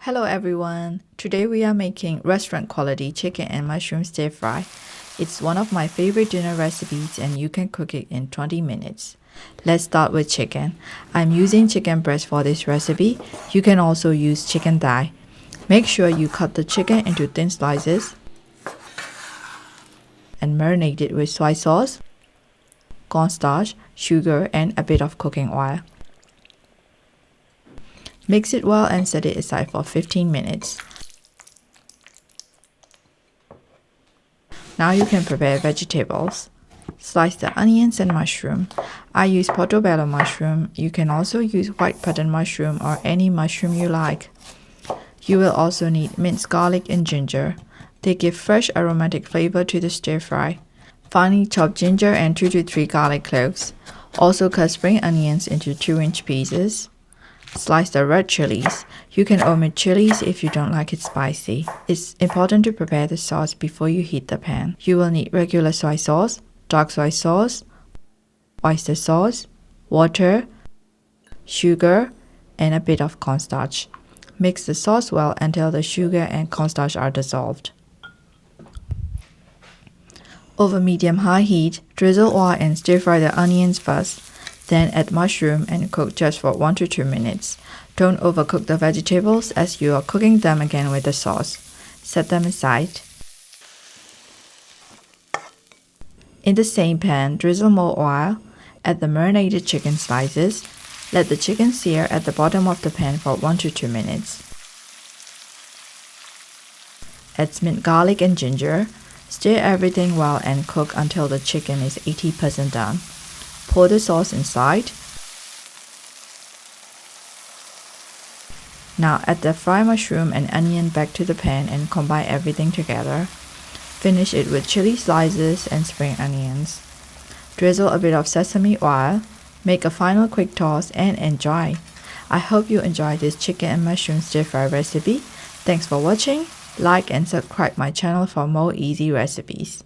Hello everyone! Today we are making restaurant quality chicken and mushroom stir fry. It's one of my favorite dinner recipes and you can cook it in 20 minutes. Let's start with chicken. I'm using chicken breast for this recipe. You can also use chicken thigh. Make sure you cut the chicken into thin slices and marinate it with soy sauce, cornstarch, sugar, and a bit of cooking oil. Mix it well and set it aside for 15 minutes. Now you can prepare vegetables. Slice the onions and mushroom. I use portobello mushroom. You can also use white button mushroom or any mushroom you like. You will also need minced garlic and ginger. They give fresh aromatic flavor to the stir fry. Finely chop ginger and 2 to 3 garlic cloves. Also cut spring onions into 2-inch pieces. Slice the red chilies. You can omit chilies if you don't like it spicy. It's important to prepare the sauce before you heat the pan. You will need regular soy sauce, dark soy sauce, oyster sauce, water, sugar, and a bit of cornstarch. Mix the sauce well until the sugar and cornstarch are dissolved. Over medium-high heat, drizzle oil and stir-fry the onions first. Then add mushroom and cook just for 1 to 2 minutes. Don't overcook the vegetables as you are cooking them again with the sauce. Set them aside. In the same pan, drizzle more oil. Add the marinated chicken slices. Let the chicken sear at the bottom of the pan for 1 to 2 minutes. Add minced garlic and ginger. Stir everything well and cook until the chicken is 80% done. Pour the sauce inside. Now add the fried mushroom and onion back to the pan and combine everything together. Finish it with chili slices and spring onions. Drizzle a bit of sesame oil. Make a final quick toss and enjoy. I hope you enjoyed this chicken and mushroom stir fry recipe. Thanks for watching. Like and subscribe my channel for more easy recipes.